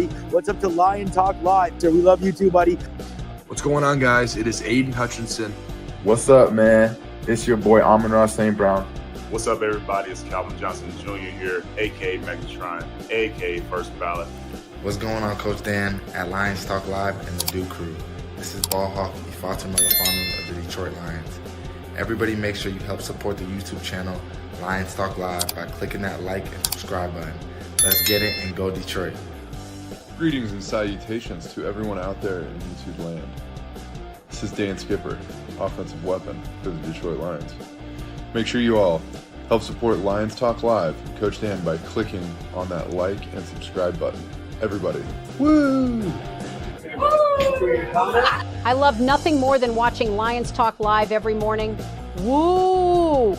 buddy? What's up to Lion Talk Live? So we love you too, buddy. What's going on, guys? It is Aiden Hutchinson. What's up, man? It's your boy Amon-Ra St. Brown. What's up, everybody? It's Calvin Johnson Jr. here, a.k.a. Megatron, a.k.a. First Ballot. What's going on, Coach Dan at Lions Talk Live and the Duke Crew. This is Ball Hawk Ifeatu Melifonwu of the Detroit Lions. Everybody make sure you help support the YouTube channel Lions Talk Live by clicking that like and subscribe button. Let's get it and go Detroit. Greetings and salutations to everyone out there in YouTube land. This is Dan Skipper, offensive weapon for the Detroit Lions. Make sure you all help support Lions Talk Live and Coach Dan by clicking on that like and subscribe button. Everybody, woo! I love nothing more than watching Lions Talk Live every morning. Woo!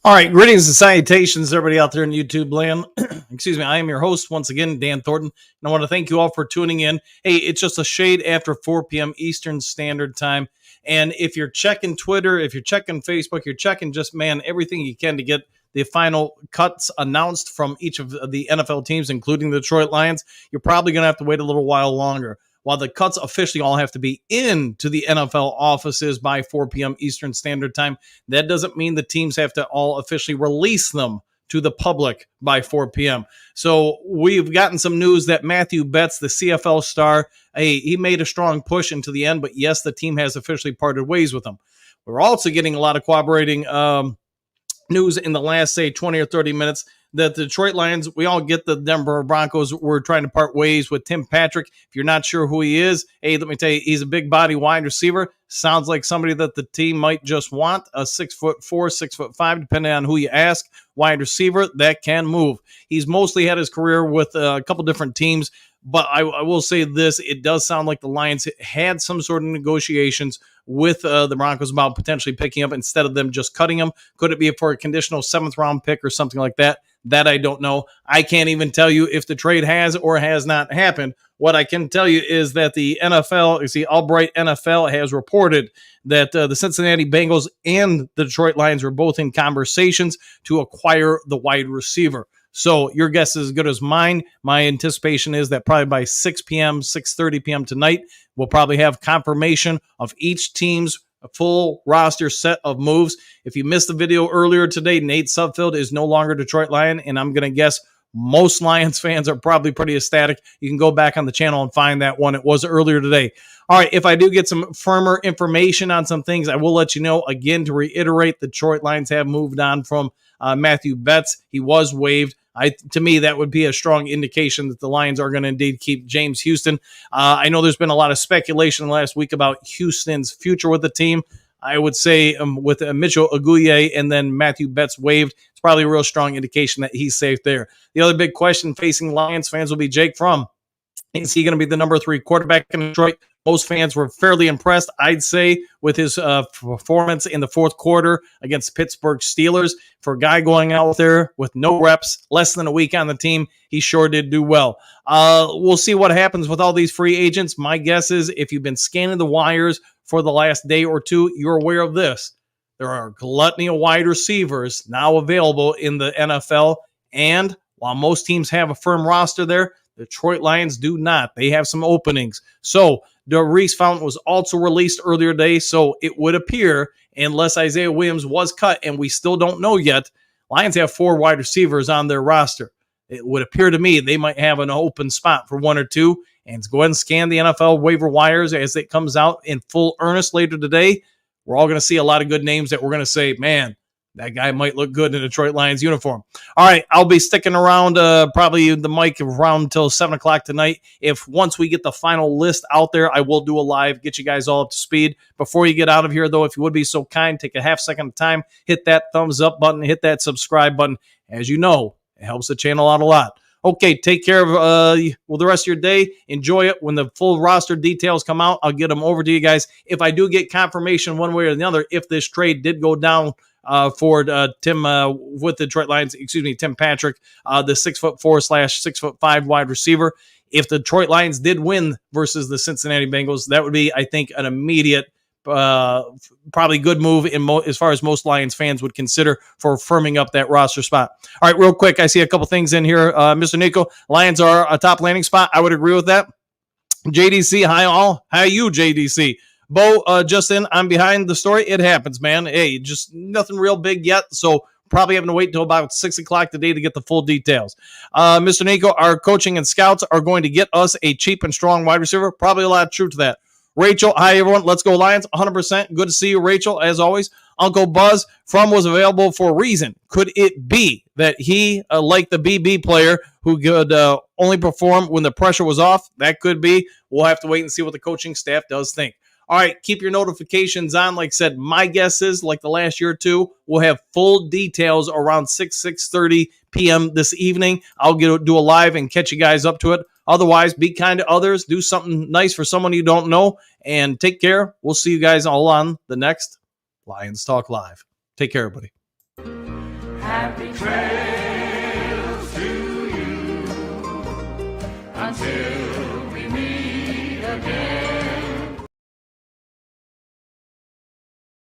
All right, greetings and salutations, everybody out there in YouTube land. Excuse me, I am your host once again, Dan Thornton, and I want to thank you all for tuning in. Hey, it's just a shade after 4 p.m. Eastern Standard Time, and if you're checking Twitter, if you're checking Facebook, you're checking just, man, everything you can to get the final cuts announced from each of the NFL teams, including the Detroit Lions, you're probably going to have to wait a little while longer. While the cuts officially all have to be into the NFL offices by 4 p.m. Eastern Standard Time, that doesn't mean the teams have to all officially release them to the public by 4 p.m. So we've gotten some news that Matthew Betts, the CFL star, he made a strong push into the end, but yes, the team has officially parted ways with him. We're also getting a lot of corroborating news in the last, say, 20 or 30 minutes that the Detroit Lions, we all get the Denver Broncos were trying to part ways with Tim Patrick. If you're not sure who he is, hey, let me tell you, he's a big body wide receiver. Sounds like somebody that the team might just want, a 6'4", 6'5", depending on who you ask. Wide receiver that can move. He's mostly had his career with a couple different teams, but I will say this, it does sound like the Lions had some sort of negotiations with the Broncos about potentially picking up instead of them just cutting him. Could it be for a conditional 7th round pick or something like that? That I don't know. I can't even tell you if the trade has or has not happened. What I can tell you is that the NFL, Albright NFL has reported that the Cincinnati Bengals and the Detroit Lions were both in conversations to acquire the wide receiver. So your guess is as good as mine. My anticipation is that probably by 6 p.m., 6:30 p.m. tonight, we'll probably have confirmation of each team's full roster set of moves. If you missed the video earlier today, Nate Sudfeld is no longer Detroit Lion, and I'm going to guess most Lions fans are probably pretty ecstatic. You can go back on the channel and find that one. It was earlier today. All right, if I do get some firmer information on some things, I will let you know. Again, to reiterate, the Detroit Lions have moved on from Matthew Betts. He was waived. To me, that would be a strong indication that the Lions are going to indeed keep James Houston. I know there's been a lot of speculation last week about Houston's future with the team. I would say with Mitchell Aguiye and then Matthew Betts waived, it's probably a real strong indication that he's safe there. The other big question facing Lions fans will be Jake Fromm. Is he going to be the number 3 quarterback in Detroit? Most fans were fairly impressed, I'd say, with his performance in the fourth quarter against Pittsburgh Steelers. For a guy going out there with no reps, less than a week on the team, he sure did do well. We'll see what happens with all these free agents. My guess is if you've been scanning the wires for the last day or two, you're aware of this. There are a gluttony of wide receivers now available in the NFL, and while most teams have a firm roster there, the Detroit Lions do not. They have some openings. So Reese Fountain was also released earlier today, so it would appear, unless Isaiah Williams was cut, and we still don't know yet, Lions have 4 wide receivers on their roster. It would appear to me they might have an open spot for 1 or 2, and go ahead and scan the NFL waiver wires as it comes out in full earnest later today. We're all going to see a lot of good names that we're going to say, man, that guy might look good in a Detroit Lions uniform. All right, I'll be sticking around probably the mic around until 7 o'clock tonight. If once we get the final list out there, I will do a live, get you guys all up to speed. Before you get out of here, though, if you would be so kind, take a half second of time, hit that thumbs up button, hit that subscribe button. As you know, it helps the channel out a lot. Okay, take care of the rest of your day. Enjoy it. When the full roster details come out, I'll get them over to you guys. If I do get confirmation one way or the other, if this trade did go down for Tim with the Detroit Lions, Tim Patrick, the 6'4/6'5" wide receiver. If the Detroit Lions did win versus the Cincinnati Bengals, that would be, I think, an immediate probably good move as far as most Lions fans would consider for firming up that roster spot. All right, real quick, I see a couple things in here. Mr. Nico, Lions are a top landing spot. I would agree with that. JDC, hi all. How you, JDC? Bo, Justin, I'm behind the story. It happens, man. Hey, just nothing real big yet, so probably having to wait until about 6 o'clock today to get the full details. Mr. Nico, our coaching and scouts are going to get us a cheap and strong wide receiver. Probably a lot of truth to that. Rachel, hi everyone. Let's go Lions. 100%. Good to see you, Rachel, as always. Uncle Buzz, From was available for a reason. Could it be that he, like the BB player, who could only perform when the pressure was off? That could be. We'll have to wait and see what the coaching staff does think. All right, keep your notifications on. Like I said, my guess is, like the last year or two, we'll have full details around 6:30 p.m. this evening. I'll do a live and catch you guys up to it. Otherwise, be kind to others. Do something nice for someone you don't know. And take care. We'll see you guys all on the next Lions Talk Live. Take care, everybody. Happy trails to you until